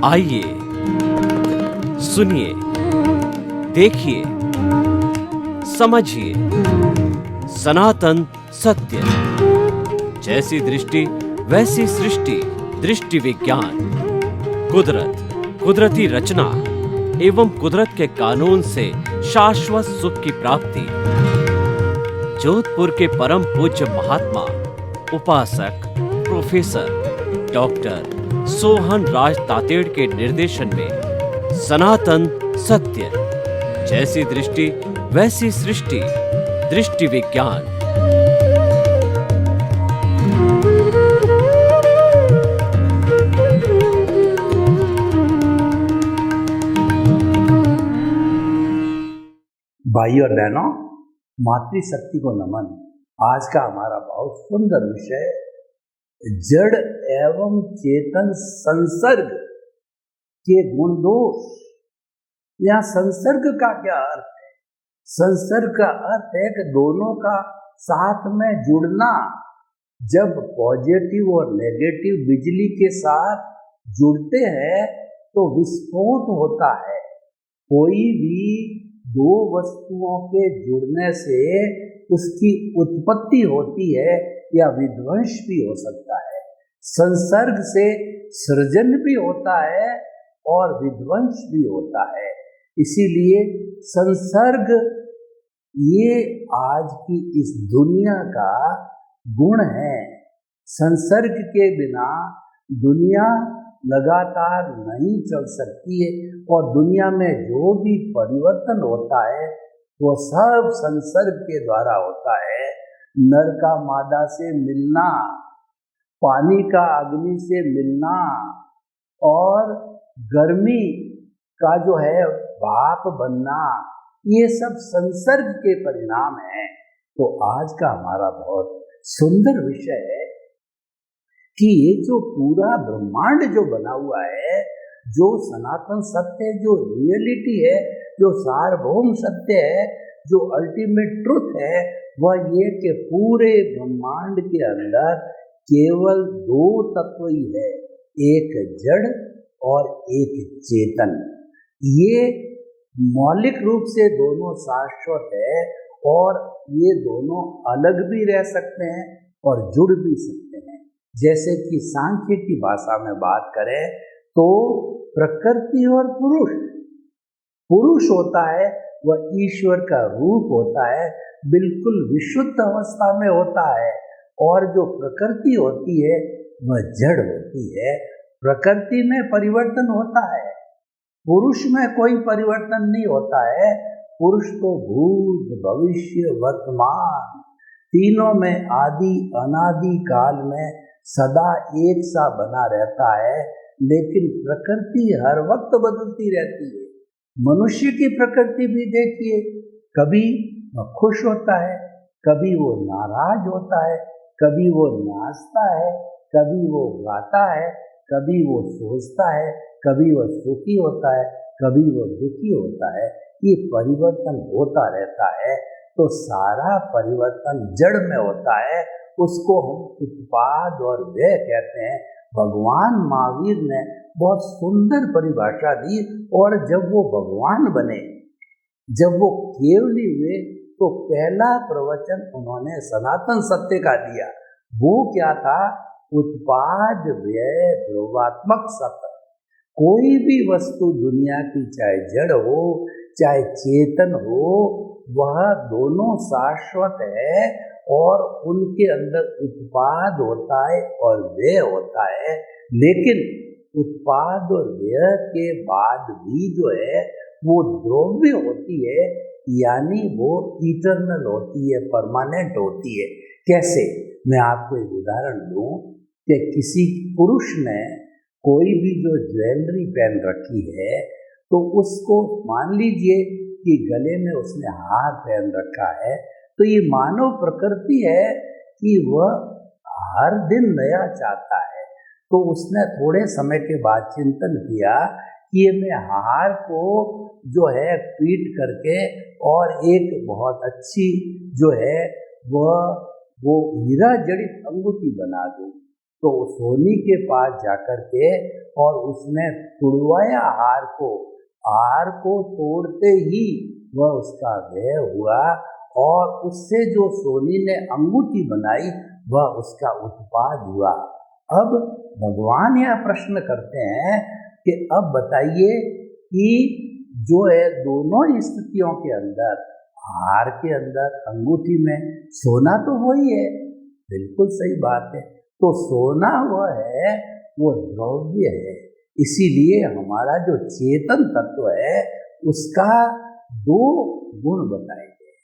आइए, सुनिए, देखिए, समझिए सनातन सत्य। जैसी दृष्टि वैसी सृष्टि, दृष्टि विज्ञान। कुदरत, कुदरती रचना एवं कुदरत के कानून से शाश्वत सुख की प्राप्ति। जोधपुर के परम पूज्य महात्मा उपासक प्रोफेसर डॉक्टर सोहन राज तातेड़ के निर्देशन में सनातन सत्य। जैसी दृष्टि वैसी सृष्टि, दृष्टि विज्ञान। भाई और बहनों, मातृशक्ति को नमन। आज का हमारा बहुत सुंदर विषय जड़ एवं चेतन संसर्ग के गुण दोष। यहाँ संसर्ग का क्या अर्थ है? संसर्ग का अर्थ है कि दोनों का साथ में जुड़ना। जब पॉजिटिव और नेगेटिव बिजली के साथ जुड़ते हैं तो विस्फोट होता है। कोई भी दो वस्तुओं के जुड़ने से उसकी उत्पत्ति होती है या विध्वंस भी हो सकता है। संसर्ग से सृजन भी होता है और विध्वंस भी होता है। इसीलिए संसर्ग ये आज की इस दुनिया का गुण है। संसर्ग के बिना दुनिया लगातार नहीं चल सकती है और दुनिया में जो भी परिवर्तन होता है वो सब संसर्ग के द्वारा होता है। नर का मादा से मिलना, पानी का अग्नि से मिलना और गर्मी का जो है भाप बनना, ये सब संसर्ग के परिणाम हैं। तो आज का हमारा बहुत सुंदर विषय है कि ये जो पूरा ब्रह्मांड जो बना हुआ है, जो सनातन सत्य, जो रियलिटी है, जो सार्वभौम सत्य है, जो अल्टीमेट ट्रुथ है, वह ये कि पूरे ब्रह्मांड के अंदर केवल दो तत्व ही है, एक जड़ और एक चेतन। ये मौलिक रूप से दोनों शाश्वत है और ये दोनों अलग भी रह सकते हैं और जुड़ भी सकते हैं। जैसे कि सांख्य की भाषा में बात करें तो प्रकृति और पुरुष, पुरुष होता है वह ईश्वर का रूप होता है, बिल्कुल विशुद्ध अवस्था में होता है, और जो प्रकृति होती है वह जड़ होती है। प्रकृति में परिवर्तन होता है, पुरुष में कोई परिवर्तन नहीं होता है। पुरुष तो भूत भविष्य वर्तमान तीनों में आदि अनादि काल में सदा एक सा बना रहता है, लेकिन प्रकृति हर वक्त बदलती रहती है। मनुष्य की प्रकृति भी देखिए, कभी वह खुश होता है, कभी वो नाराज होता है, कभी वो नाचता है, कभी वो गाता है, कभी वो सोचता है, कभी वो सुखी होता है, कभी वो दुखी होता है। ये परिवर्तन होता रहता है। तो सारा परिवर्तन जड़ में होता है, उसको हम उत्पाद और व्यय कहते हैं। भगवान महावीर ने बहुत सुंदर परिभाषा दी, और जब वो भगवान बने, जब वो केवली हुए, तो पहला प्रवचन उन्होंने सनातन सत्य का दिया। वो क्या था? उत्पाद व्यय ध्रुवात्मक सत्य। कोई भी वस्तु दुनिया की, चाहे जड़ हो चाहे चेतन हो, वह दोनों शाश्वत है और उनके अंदर उत्पाद होता है और व्यय होता है। लेकिन उत्पाद और व्यय के बाद भी जो है वो द्रव्य होती है, यानी वो इटर्नल होती है, परमानेंट होती है। कैसे? मैं आपको एक उदाहरण दूं कि किसी पुरुष ने कोई भी जो ज्वेलरी पहन रखी है, तो उसको मान लीजिए कि गले में उसने हार पहन रखा है, तो ये मानव प्रकृति है कि वह हर दिन नया चाहता है। तो उसने थोड़े समय के बाद चिंतन किया कि ये मैं हार को जो है पीट करके और एक बहुत अच्छी जो है वो हीरा जड़ित अंगूठी बना दूं। तो सोनी के पास जाकर के और उसने तुड़वाया हार को तोड़ते ही वह उसका व्यय हुआ और उससे जो सोनी ने अंगूठी बनाई वह उसका उत्पाद हुआ। अब भगवान यह प्रश्न करते हैं कि अब बताइए कि जो है दोनों स्थितियों के अंदर, हार के अंदर, अंगूठी में सोना तो वही है, बिल्कुल सही बात है। तो सोना वह है, वो द्रव्य है। इसीलिए हमारा जो चेतन तत्व है उसका दो गुण बताए गए,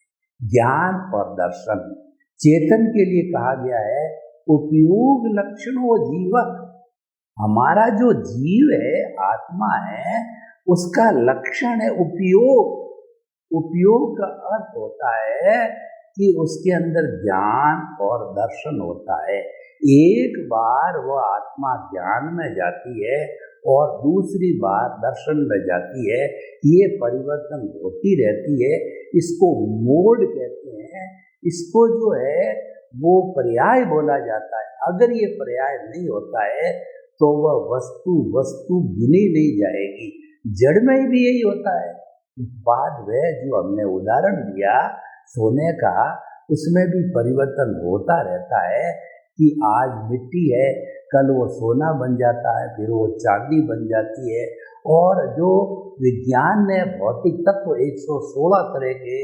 ज्ञान और दर्शन। चेतन के लिए कहा गया है उपयोग लक्षणों जीव। हमारा जो जीव है, आत्मा है, उसका लक्षण है उपयोग। उपयोग का अर्थ होता है कि उसके अंदर ज्ञान और दर्शन होता है। एक बार वह आत्मा ज्ञान में जाती है और दूसरी बार दर्शन में जाती है, ये परिवर्तन होती रहती है। इसको मोड कहते हैं। इसको जो है वो पर्याय बोला जाता है। अगर ये पर्याय नहीं होता है तो वह वस्तु गिनी नहीं जाएगी। जड़ में भी यही होता है। उत्पाद वह जो हमने उदाहरण दिया सोने का, उसमें भी परिवर्तन होता रहता है कि आज मिट्टी है, कल वो सोना बन जाता है, फिर वो चांदी बन जाती है। और जो विज्ञान ने भौतिक तत्व 116 तरह के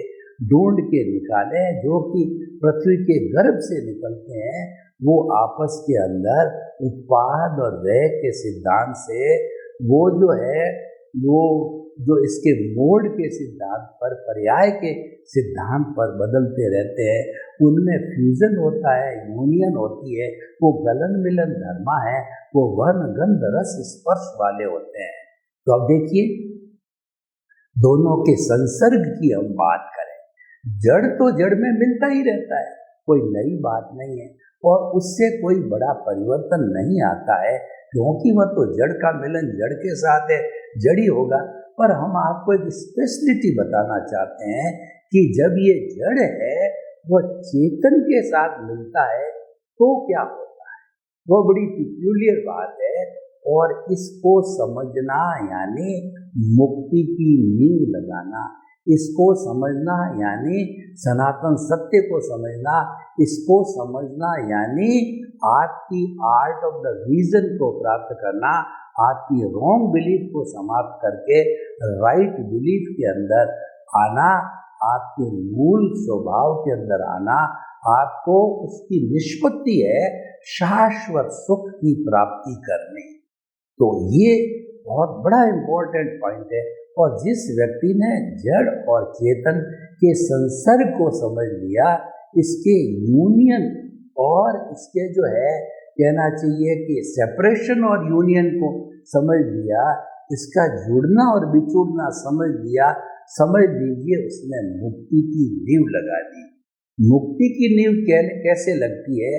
ढूंढ के निकाले जो कि पृथ्वी के गर्भ से निकलते हैं, वो आपस के अंदर उत्पाद और व्यय के सिद्धांत से वो जो है वो जो इसके मोड के सिद्धांत पर, पर्याय के सिद्धांत पर बदलते रहते हैं। उनमें फ्यूजन होता है, यूनियन होती है, वो गलन मिलन धर्मा है, वो वर्ण गंध रस स्पर्श वाले होते हैं। तो अब देखिए दोनों के संसर्ग की हम बात करें, जड़ तो जड़ में मिलता ही रहता है, कोई नई बात नहीं है और उससे कोई बड़ा परिवर्तन नहीं आता है, क्योंकि वह तो जड़ का मिलन जड़ के साथ है, जड़ ही होगा। पर हम आपको एक स्पेशलिटी बताना चाहते हैं कि जब ये जड़ है वह चेतन के साथ मिलता है तो क्या होता है, वह बड़ी पिक्यूलियर बात है। और इसको समझना यानी मुक्ति की नींव लगाना, इसको समझना यानी सनातन सत्य को समझना, इसको समझना यानी आपकी आर्ट ऑफ द रीजन को प्राप्त करना, आपकी रॉन्ग बिलीफ को समाप्त करके राइट बिलीफ के अंदर आना, आपके मूल स्वभाव के अंदर आना। आपको उसकी निष्पत्ति है शाश्वत सुख की प्राप्ति करने। तो ये बहुत बड़ा इम्पोर्टेंट पॉइंट है। और जिस व्यक्ति ने जड़ और चेतन के संसर्ग को समझ लिया, इसके यूनियन और इसके जो है कहना चाहिए कि सेपरेशन और यूनियन को समझ लिया, इसका जुड़ना और बिछुड़ना समझ लिया, समझ लीजिए उसने मुक्ति की नींव लगा दी। मुक्ति की नींव कैसे लगती है,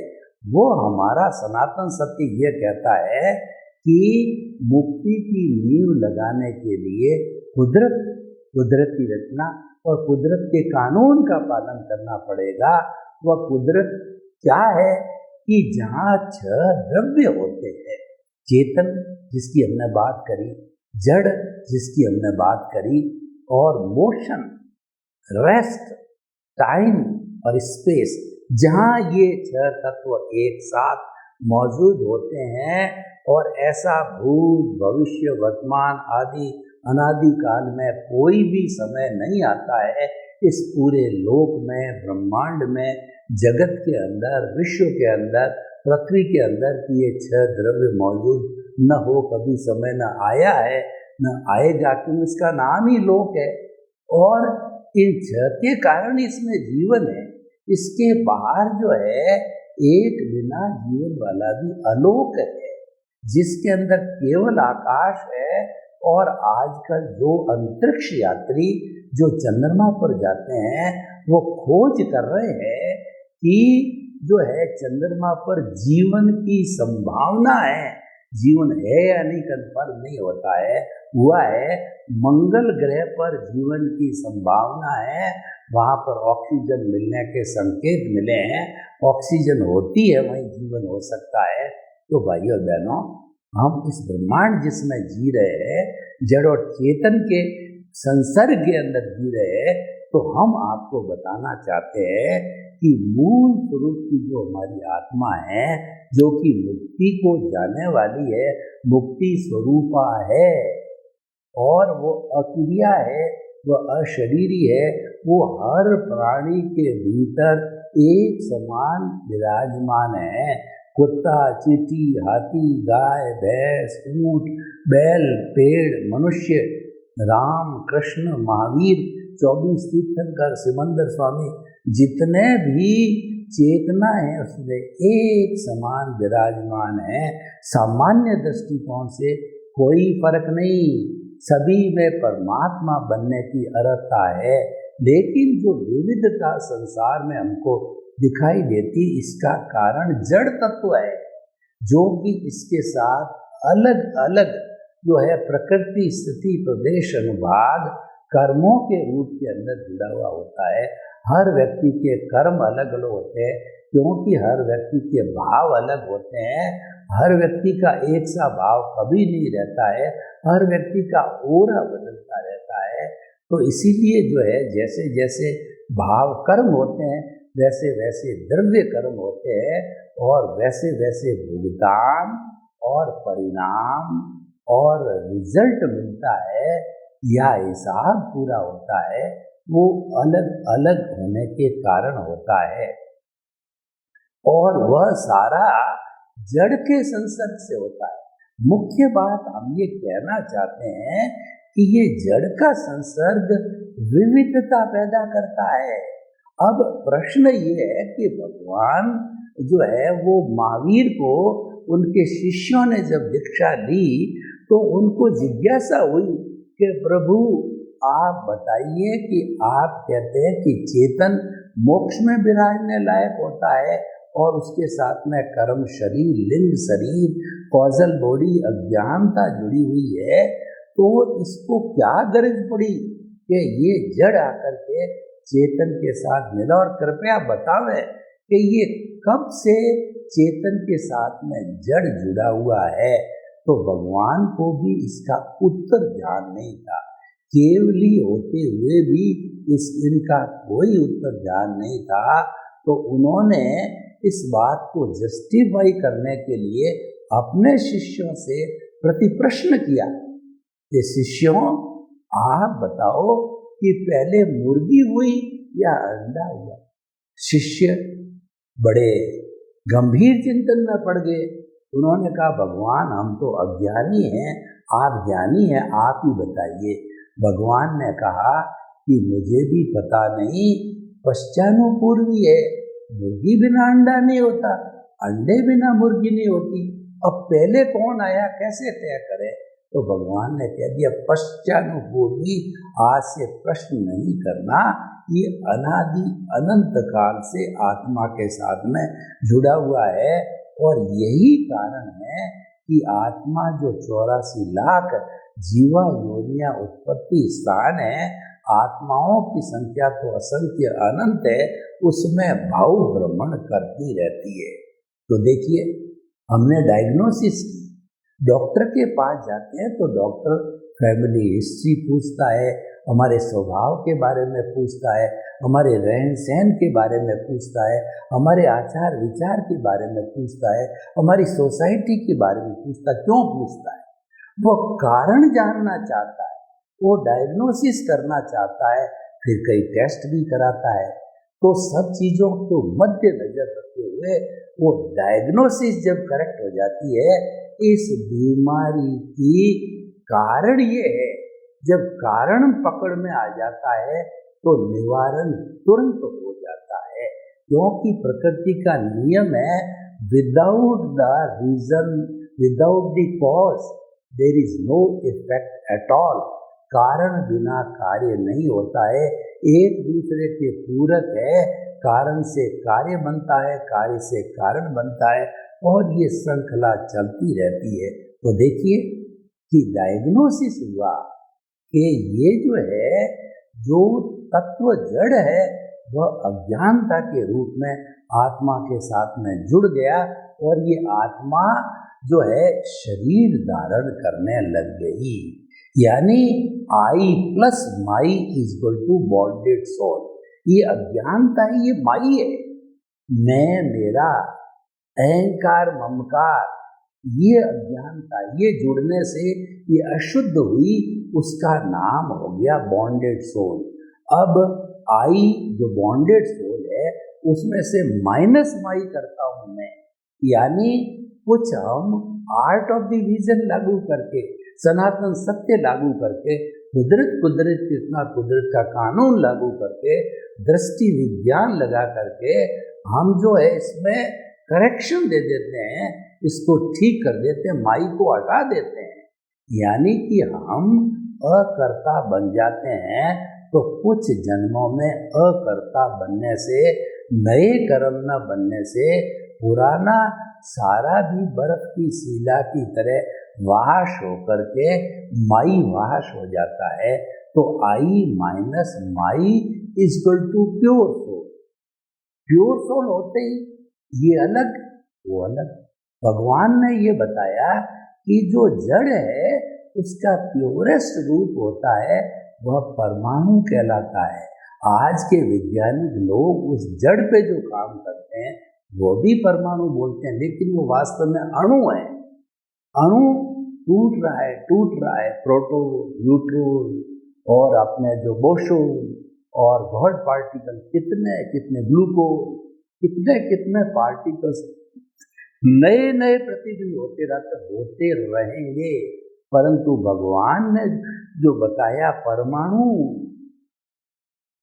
वो हमारा सनातन सत्य ये कहता है कि मुक्ति की नींव लगाने के लिए कुदरती रचना और कुदरत के कानून का पालन करना पड़ेगा। वह कुदरत क्या है कि जहाँ 6 द्रव्य होते हैं, चेतन जिसकी हमने बात करी, जड़ जिसकी हमने बात करी, और मोशन, रेस्ट, टाइम और स्पेस, जहाँ ये 6 तत्व एक साथ मौजूद होते हैं और ऐसा भूत भविष्य वर्तमान आदि अनादि काल में कोई भी समय नहीं आता है इस पूरे लोक में, ब्रह्मांड में, जगत के अंदर, विश्व के अंदर, पृथ्वी के अंदर कि ये 6 द्रव्य मौजूद न हो, कभी समय न आया है न आएगा, क्योंकि इसका नाम ही लोक है। और इन 6 के कारण इसमें जीवन है। इसके बाहर जो है एक बिना जीवन वाला भी अलोक है, जिसके अंदर केवल आकाश है। और आजकल जो अंतरिक्ष यात्री जो चंद्रमा पर जाते हैं वो खोज कर रहे हैं कि जो है चंद्रमा पर जीवन की संभावना है। जीवन है या नहीं कंफर्म नहीं होता है, हुआ है। मंगल ग्रह पर जीवन की संभावना है, वहाँ पर ऑक्सीजन मिलने के संकेत मिले हैं। ऑक्सीजन होती है वहीं जीवन हो सकता है। तो भाइयों और बहनों, हम इस ब्रह्मांड जिसमें जी रहे हैं, जड़ और चेतन के संसर्ग के अंदर जी रहे हैं, तो हम आपको बताना चाहते हैं कि मूल स्वरूप की जो हमारी आत्मा है, जो कि मुक्ति को जाने वाली है, मुक्ति स्वरूपा है, और वो अक्रिया है, वो अशरीरी है, वो हर प्राणी के भीतर एक समान विराजमान है। कुत्ता, चींटी, हाथी, गाय, भैंस, ऊंट, बैल, पेड़, मनुष्य, राम, कृष्ण, महावीर, 24 तीर्थंकर, सिमंदर स्वामी, जितने भी चेतना है उसमें एक समान विराजमान है। सामान्य दृष्टिकोण से कोई फर्क नहीं, सभी में परमात्मा बनने की अर्हता है। लेकिन जो विविधता संसार में हमको दिखाई देती, इसका कारण जड़ तत्व है, जो कि इसके साथ अलग अलग जो है प्रकृति, स्थिति, प्रदेश, अनुभाग, कर्मों के रूप के अंदर जुड़ा हुआ होता है। हर व्यक्ति के कर्म अलग अलग होते हैं, क्योंकि हर व्यक्ति के भाव अलग होते हैं। हर व्यक्ति का एक सा भाव कभी नहीं रहता है, हर व्यक्ति का ओरा बदलता रहता है। तो इसीलिए जो है, जैसे जैसे भाव कर्म होते हैं, वैसे वैसे द्रव्य कर्म होते हैं, और वैसे वैसे भुगतान और परिणाम और रिजल्ट मिलता है, या हिसाब पूरा होता है, वो अलग अलग होने के कारण होता है। और वह सारा जड़ के संसर्ग से होता है। मुख्य बात हम ये कहना चाहते हैं कि ये जड़ का संसर्ग विविधता पैदा करता है। अब प्रश्न ये है कि भगवान जो है वो महावीर को उनके शिष्यों ने जब दीक्षा ली, तो उनको जिज्ञासा हुई कि प्रभु आप बताइए कि आप कहते हैं कि चेतन मोक्ष में विराजने लायक होता है, और उसके साथ में कर्म शरीर, लिंग शरीर, कॉजल बॉडी, अज्ञानता जुड़ी हुई है, तो इसको क्या गरज पड़ी कि ये जड़ आकर के चेतन के साथ मिला? और कृपया बतावे कि ये कब से चेतन के साथ में जड़ जुड़ा हुआ है? तो भगवान को भी इसका उत्तर ध्यान नहीं था। केवली होते हुए भी इनका कोई उत्तर ध्यान नहीं था। तो उन्होंने इस बात को जस्टिफाई करने के लिए अपने शिष्यों से प्रति प्रश्न किया कि शिष्यों, आप बताओ कि पहले मुर्गी हुई या अंडा हुआ? शिष्य बड़े गंभीर चिंतन में पड़ गए। उन्होंने कहा, भगवान हम तो अज्ञानी हैं, आप ज्ञानी हैं, आप ही बताइए। भगवान ने कहा कि मुझे भी पता नहीं, पश्चानुपूर्वी है। मुर्गी बिना अंडा नहीं होता, अंडे बिना मुर्गी नहीं होती। अब पहले कौन आया, कैसे तय करे? तो भगवान ने कह दिया, पश्चानुपूर्वी, आज से प्रश्न नहीं करना, ये अनादि अनंत काल से आत्मा के साथ में जुड़ा हुआ है। और यही कारण है कि आत्मा जो 84 लाख जीवा योनिया उत्पत्ति स्थान है, आत्माओं की संख्या तो असंख्य अनंत है, उसमें भाव भ्रमण करती रहती है। तो देखिए, हमने डायग्नोसिस की, डॉक्टर के पास जाते हैं तो डॉक्टर फैमिली हिस्ट्री पूछता है, हमारे स्वभाव के बारे में पूछता है, हमारे रहन सहन के बारे में पूछता है, हमारे आचार विचार के बारे में पूछता है, हमारी सोसाइटी के बारे में पूछता है। क्यों पूछता है? वो कारण जानना चाहता है, वो डायग्नोसिस करना चाहता है, फिर कई टेस्ट भी कराता है। तो सब चीज़ों को मद्देनजर रखते हुए वो डायग्नोसिस जब करेक्ट हो जाती है, इस बीमारी की कारण ये है, जब कारण पकड़ में आ जाता है तो निवारण तुरंत हो जाता है। क्योंकि प्रकृति का नियम है, without the reason, without the cause there is no effect at all. कारण बिना कार्य नहीं होता है, एक दूसरे के पूरक है। कारण से कार्य बनता है, कार्य से कारण बनता है, और ये श्रृंखला चलती रहती है। तो देखिए कि डायग्नोसिस हुआ कि ये जो है, जो तत्व जड़ है, वह अज्ञानता के रूप में आत्मा के साथ में जुड़ गया, और ये आत्मा जो है शरीर धारण करने लग गई। यानी I plus my is equal to bonded soul. ये अज्ञानता है, ये माई है। मैं, मेरा, अहंकार, ममकार, ये अज्ञानता, ये जुड़ने से ये अशुद्ध हुई, उसका नाम हो गया बॉन्डेड सोल। अब आई जो बॉन्डेड सोल है उसमें से माइनस माई करता हूं मैं, यानी कुछ हम आर्ट ऑफ डिवीजन लागू करके, सनातन सत्य लागू करके, कुदरत कितना कुदरत का कानून लागू करके, दृष्टि विज्ञान लगा करके हम जो है इसमें करेक्शन दे देते हैं, इसको ठीक कर देते हैं, माई को हटा देते हैं। यानी कि हम अकर्ता बन जाते हैं। तो कुछ जन्मों में अकर्ता बनने से, नए कर्म न बनने से पुराना सारा भी बर्फ की शिला की तरह वाश होकर के माई वाश हो जाता है। तो I minus my is equal to pure soul. Pure soul होते ही ये अलग वो अलग। भगवान ने ये बताया कि जो जड़ है उसका प्योरेस्ट रूप होता है, वह परमाणु कहलाता है। आज के वैज्ञानिक लोग उस जड़ पे जो काम करते हैं वो भी परमाणु बोलते हैं, लेकिन वो वास्तव में अणु है। अणु टूट रहा है, प्रोटॉन, न्यूट्रॉन और अपने जो बोसोन और गॉड पार्टिकल, कितने ग्लूकोज, कितने पार्टिकल्स नए प्रतिदिन होते रहेंगे। परंतु भगवान ने जो बताया परमाणु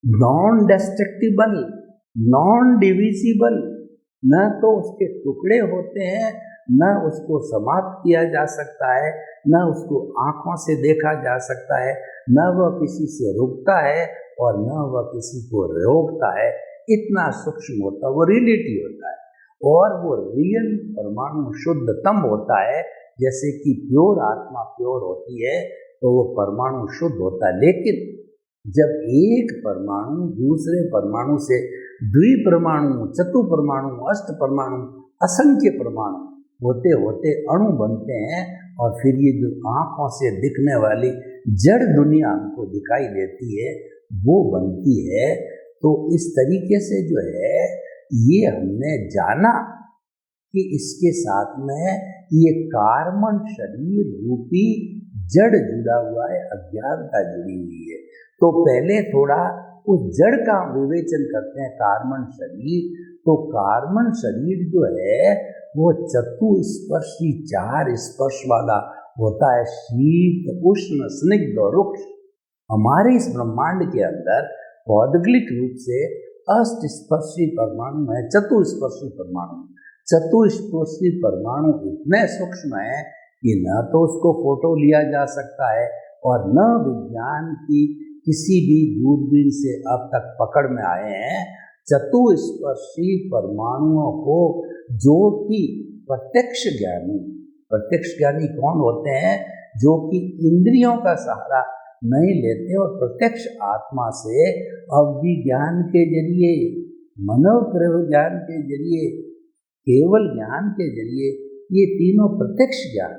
नॉन डिस्ट्रक्टिबल, नॉन डिविजिबल, न तो उसके टुकड़े होते हैं, न उसको समाप्त किया जा सकता है, न उसको आंखों से देखा जा सकता है, न वह किसी से रुकता है और न वह किसी को रोकता है। इतना सूक्ष्म होता है, वो रिलेटिव होता है और वो रियल परमाणु शुद्धतम होता है। जैसे कि प्योर आत्मा प्योर होती है तो वो परमाणु शुद्ध होता है। लेकिन जब एक परमाणु दूसरे परमाणु से द्विपरमाणु, चतुपरमाणु, अष्ट परमाणु, असंख्य परमाणु होते होते अणु बनते हैं और फिर ये जो आंखों से दिखने वाली जड़ दुनिया हमको दिखाई देती है वो बनती है। तो इस तरीके से जो है ये हमने जाना कि इसके साथ में ये कार्बन शरीर रूपी जड़ जुड़ा हुआ है, अज्ञानता जुड़ी हुई है। तो पहले थोड़ा उस जड़ का विवेचन करते हैं, कार्बन शरीर। तो कार्बन शरीर जो है वो चतुस्पर्शी 4 स्पर्श वाला होता है, शीत, उष्ण, स्निग्ध और रुक्ष। हमारे इस ब्रह्मांड के अंदर भौगोलिक रूप से अष्टस्पर्शी परमाणु है, चतुस्पर्शी परमाणु। चतुस्पर्शी परमाणु इतने सूक्ष्म है कि न तो उसको फोटो लिया जा सकता है और न विज्ञान की किसी भी दूरबीन से अब तक पकड़ में आए हैं। चतुस्पर्शी परमाणुओं को जो कि प्रत्यक्ष ज्ञानी कौन होते हैं? जो कि इंद्रियों का सहारा नहीं लेते और प्रत्यक्ष आत्मा से अविज्ञान के जरिए, मनोप्रव ज्ञान के जरिए, केवल ज्ञान के जरिए, ये तीनों प्रत्यक्ष ज्ञान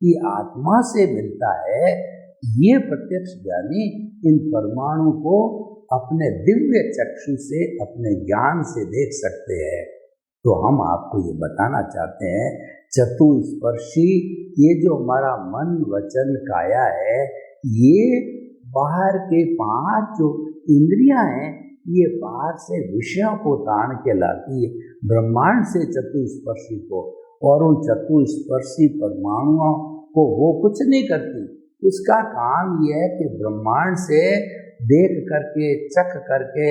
की आत्मा से मिलता है। ये प्रत्यक्ष ज्ञानी इन परमाणु को अपने दिव्य चक्षु से, अपने ज्ञान से देख सकते हैं। तो हम आपको ये बताना चाहते हैं, चतुस्पर्शी ये जो हमारा मन, वचन, काया है, ये बाहर के 5 जो इंद्रियां हैं, ये बाहर से विषयों को तान के लाती है ब्रह्मांड से चतुस्पर्शी को, और उन चतुस्पर्शी परमाणुओं को वो कुछ नहीं करती। उसका काम यह है कि ब्रह्मांड से देख करके, चख करके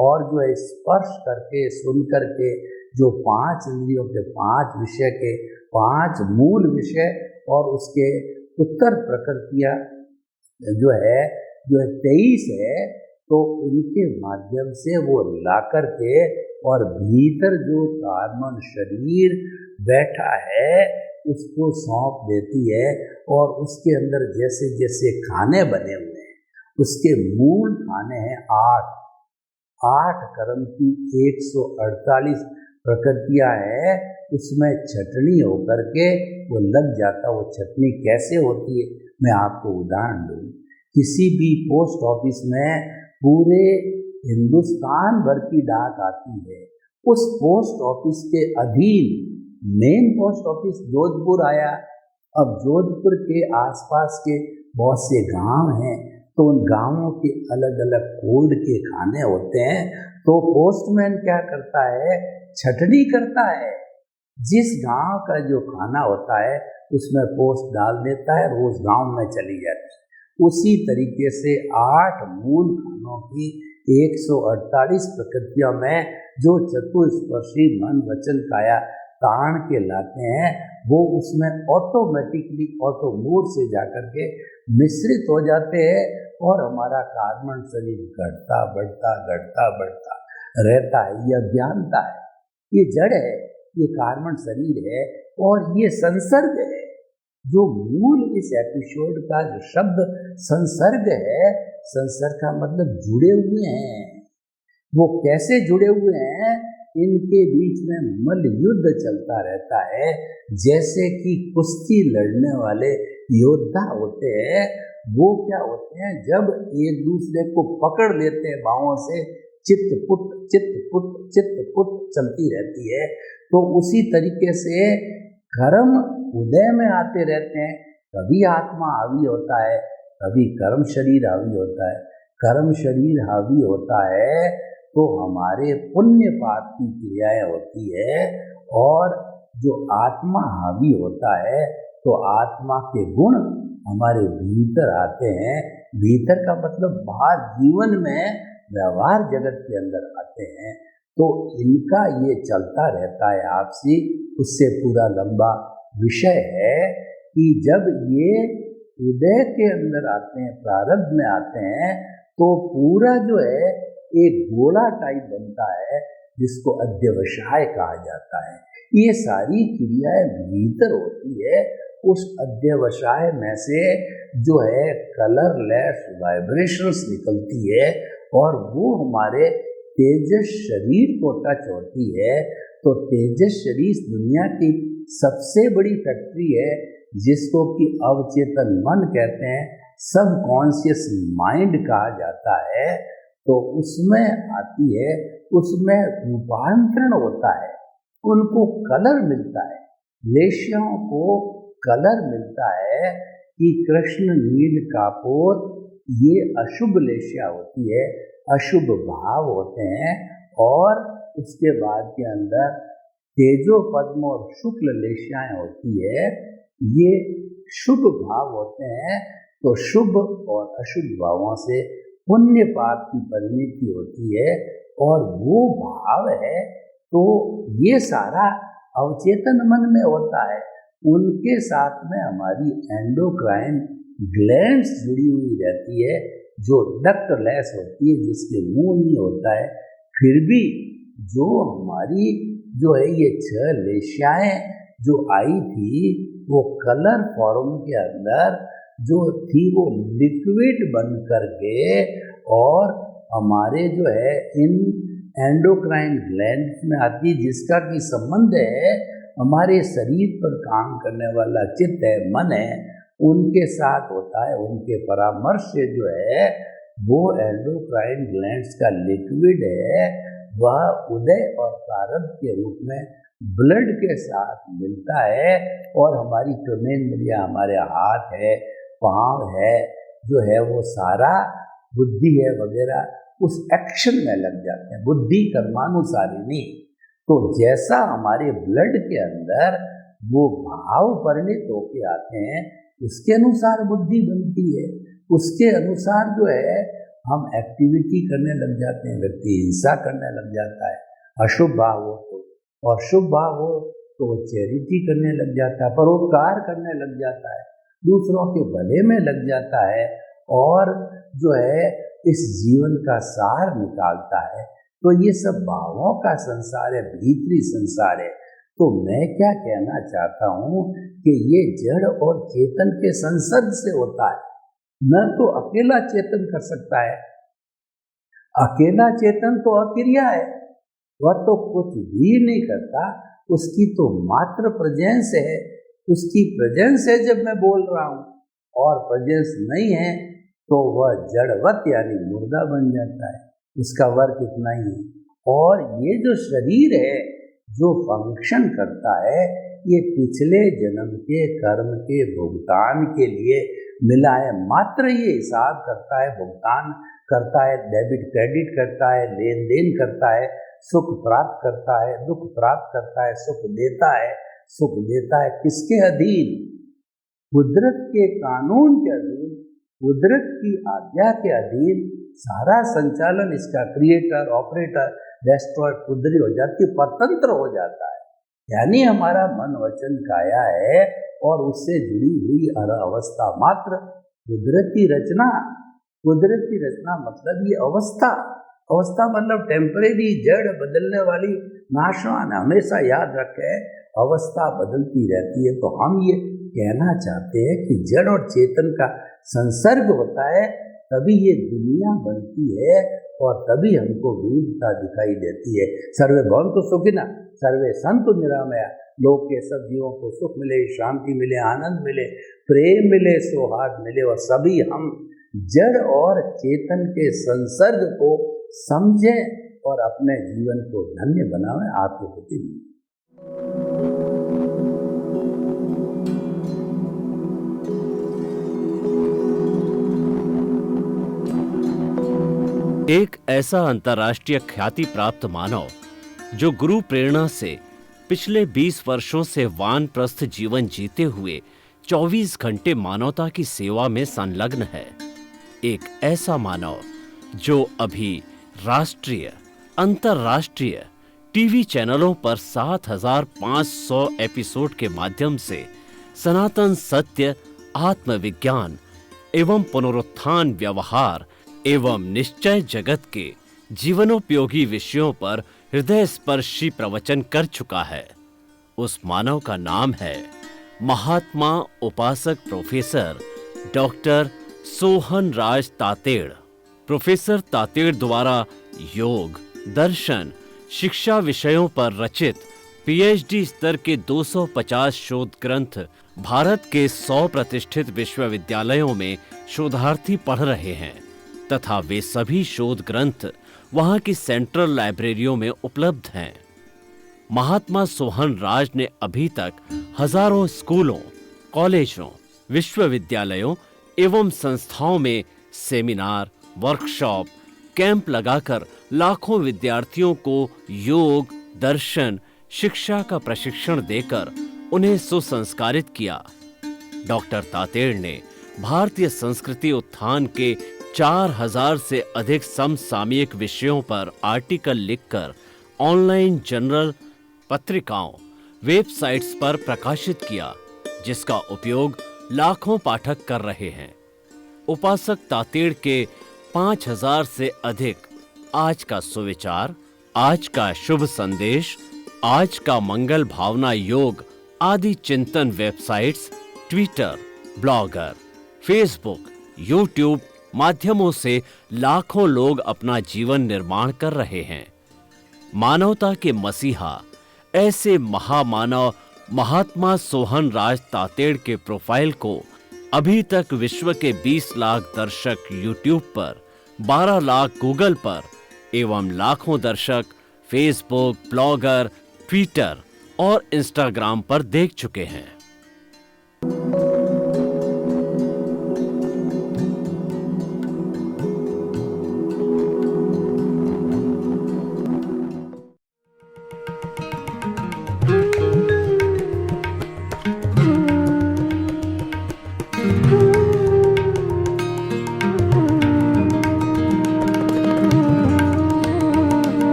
और जो है स्पर्श करके, सुन करके, जो 5 इंद्रियों के 5 विषय के 5 मूल विषय और उसके उत्तर प्रकृतियाँ जो है 23 है, तो उनके माध्यम से वो ला करके और भीतर जो कार्बन शरीर बैठा है उसको सौंप देती है। और उसके अंदर जैसे जैसे खाने बने हुए हैं, उसके मूल खाने हैं 8 कर्म की 148 प्रकृतियाँ हैं। उसमें छटनी होकर के वो लग जाता। वो चटनी कैसे होती है, मैं आपको उदाहरण दूँ। किसी भी पोस्ट ऑफिस में पूरे हिंदुस्तान भर की डाक आती है। उस पोस्ट ऑफिस के अधीन मेन पोस्ट ऑफिस जोधपुर आया। अब जोधपुर के आसपास के बहुत से गांव हैं, तो उन गांवों के अलग अलग कोड के खाने होते हैं। तो पोस्टमैन क्या करता है, छटनी करता है। जिस गांव का जो खाना होता है उसमें पोस्ट डाल देता है, वो उस गांव में चली जाती है। उसी तरीके से 8 मूल खानों की 148 प्रकृतियों में जो चतुस्पर्शी मन वचन काया ताण के लाते हैं, वो उसमें ऑटोमेटिकली ऑटो मोड से जाकर के मिश्रित हो जाते हैं और हमारा कार्बन शरीर घटता बढ़ता रहता है। ये अज्ञानता है, ये जड़ है, ये कार्बन शरीर है और ये संसर्ग है। जो मूल इस एपिसोड का जो शब्द संसर्ग है, संसर्ग का मतलब जुड़े हुए हैं। वो कैसे जुड़े हुए हैं, इनके बीच में मल युद्ध चलता रहता है। जैसे कि कुश्ती लड़ने वाले योद्धा होते हैं, वो क्या होते हैं, जब एक दूसरे को पकड़ लेते हैं बाहों से, चित्तपुट चित्तपुट चित्तपुट चलती रहती है। तो उसी तरीके से कर्म उदय में आते रहते हैं। कभी आत्मा हावी होता है, कभी कर्म शरीर हावी होता है। कर्म शरीर हावी होता है तो हमारे पुण्य पाप की क्रियाएं होती है, और जो आत्मा हावी होता है तो आत्मा के गुण हमारे भीतर आते हैं। भीतर का मतलब बाहर जीवन में व्यवहार जगत के अंदर आते हैं। तो इनका ये चलता रहता है आपसी। उससे पूरा लंबा विषय है कि जब ये उदय के अंदर आते हैं, प्रारब्ध में आते हैं, तो पूरा जो है एक गोला टाइप बनता है, जिसको अध्यवसाय कहा जाता है। ये सारी क्रियाएं भीतर होती है। उस अध्यवसाय में से जो है कलरलेस वाइब्रेशंस निकलती है और वो हमारे तेजस शरीर को टच होती है। तो तेजस शरीर दुनिया की सबसे बड़ी फैक्ट्री है, जिसको कि अवचेतन मन कहते हैं, सब कॉन्शियस माइंड कहा जाता है। तो उसमें आती है, उसमें रूपांतरण होता है, उनको कलर मिलता है। लेशियाओं को कलर मिलता है कि कृष्ण नील कापोर, ये अशुभ लेशिया होती है, अशुभ भाव होते हैं। और उसके बाद के अंदर तेजो पद्म और शुक्ल लेशियाएं होती है, ये शुभ भाव होते हैं। तो शुभ और अशुभ भावों से पुण्य पाप की परिणति होती है, और वो भाव है। तो ये सारा अवचेतन मन में होता है। उनके साथ में हमारी एंडोक्राइन ग्लैंड्स जुड़ी हुई रहती है, जो डक्टलेस होती है, जिसके मुंह नहीं होता है। फिर भी जो हमारी जो है ये 6 लेशियाएं जो आई थी, वो कलर फॉर्म के अंदर जो थी, वो लिक्विड बन करके और हमारे जो है इन एंडोक्राइन ग्लैंड्स में आती, जिसका की संबंध है हमारे शरीर पर काम करने वाला चित्त है, मन है, उनके साथ होता है। उनके परामर्श से जो है वो एंडोक्राइन ग्लैंड्स का लिक्विड है, वह उदय और प्रारब्ध के रूप में ब्लड के साथ मिलता है, और हमारी कर्मेंद्रियां, हमारे हाथ है, पाँव है, जो है वो सारा बुद्धि है वगैरह, उस एक्शन में लग जाते हैं। बुद्धि कर्मानुसारिणी। तो जैसा हमारे ब्लड के अंदर वो भाव परिणित होके आते हैं, उसके अनुसार बुद्धि बनती है। उसके अनुसार जो है हम एक्टिविटी करने लग जाते हैं। व्यक्ति हिंसा करने लग जाता है, अशुभ भाव हो तो, और शुभ भाव हो तो चैरिटी करने लग जाता है, परोपकार करने लग जाता है, दूसरों के भले में लग जाता है, और जो है इस जीवन का सार निकालता है। तो ये सब भावों का संसार है, भीतरी संसार है। तो मैं क्या कहना चाहता हूँ कि ये जड़ और चेतन के संसर्ग से होता है। न तो अकेला चेतन कर सकता है, अकेला चेतन तो अक्रिया है, वह तो कुछ भी नहीं करता, उसकी तो मात्र प्रेजेंस है। उसकी प्रेजेंस है जब मैं बोल रहा हूँ, और प्रेजेंस नहीं है तो वह जड़वत यानी मुर्दा बन जाता है। उसका वर्क इतना ही है। और ये जो शरीर है जो फंक्शन करता है, ये पिछले जन्म के कर्म के भुगतान के लिए मिला है। मात्र ये हिसाब करता है, भुगतान करता है, डेबिट क्रेडिट करता है, लेन देन करता है, सुख प्राप्त करता है, दुख प्राप्त करता है, सुख देता है, सुख देता है। किसके अधीन? कुदरत के कानून के अधीन, कुदरत की आज्ञा के अधीन सारा संचालन इसका क्रिएटर, ऑपरेटर, डेस्ट्रॉयर कुदरत हो जाती है, परतंत्र हो जाता है। यानी हमारा मन वचन काया है और उससे जुड़ी हुई हर अवस्था मात्र कुदरती रचना। कुदरती रचना मतलब ये अवस्था, अवस्था मतलब टेम्परेरी, जड़, बदलने वाली, नाशवान। हमेशा याद रखें अवस्था बदलती रहती है। तो हम ये कहना चाहते हैं कि जड़ और चेतन का संसर्ग होता है, तभी ये दुनिया बनती है और तभी हमको विविधता दिखाई देती है। सर्वे भवन्तु सुखिनः, सर्वे सन्तु निरामया। लोक के सब जीवों को सुख मिले, शांति मिले, आनंद मिले, प्रेम मिले, सौहार्द मिले और सभी हम जड़ और चेतन के संसर्ग को समझें और अपने जीवन को धन्य बनाएं। आपके प्रति एक ऐसा अंतर्राष्ट्रीय ख्याति प्राप्त मानव जो गुरु प्रेरणा से पिछले 20 वर्षों से वानप्रस्थ जीवन जीते हुए 24 घंटे मानवता की सेवा में संलग्न है। एक ऐसा मानव जो अभी राष्ट्रीय, अंतर्राष्ट्रीय टीवी चैनलों पर 7,500 एपिसोड के माध्यम से सनातन सत्य, आत्मविज्ञान एवं पुनरुत्थान, व्यवहार एवं निश्चय जगत के जीवनोपयोगी विषयों पर हृदय स्पर्शी प्रवचन कर चुका है। उस मानव का नाम है महात्मा उपासक प्रोफेसर डॉक्टर सोहन राज तातेड़। प्रोफेसर तातेड़ द्वारा योग, दर्शन, शिक्षा विषयों पर रचित पीएचडी स्तर के 250 शोध ग्रंथ भारत के 100 प्रतिष्ठित विश्वविद्यालयों में शोधार्थी पढ़ रहे हैं तथा वे सभी शोध ग्रंथ वहां की सेंट्रल लाइब्रेरियों में उपलब्ध हैं। महात्मा सोहन राज ने अभी तक हजारों स्कूलों, कॉलेजों, विश्वविद्यालयों एवं संस्थाओं में सेमिनार, वर्कशॉप, कैंप लगाकर लाखों विद्यार्थियों को योग, दर्शन, शिक्षा का प्रशिक्षण देकर उन्हें सुसंस्कारित किया। डॉक्टर तातेड़ ने भारतीय संस्कृति उत्थान के 4000 से अधिक समसामयिक विषयों पर आर्टिकल लिखकर ऑनलाइन जर्नल, पत्रिकाओं, वेबसाइट्स पर प्रकाशित किया, जिसका उपयोग लाखों पाठक कर रहे हैं। उपासक तातेड़ के 5000 से अधिक आज का सुविचार, आज का शुभ संदेश, आज का मंगल भावना योग आदि चिंतन websites, Twitter, blogger, Facebook, YouTube माध्यमों से लाखों लोग अपना जीवन निर्माण कर रहे हैं। मानवता के मसीहा ऐसे महामानव महात्मा सोहन राज तातेड़ के प्रोफाइल को अभी तक विश्व के 20 लाख दर्शक यूट्यूब पर, 12 लाख गूगल पर एवं लाखों दर्शक फेसबुक, ब्लॉगर, ट्विटर और इंस्टाग्राम पर देख चुके हैं।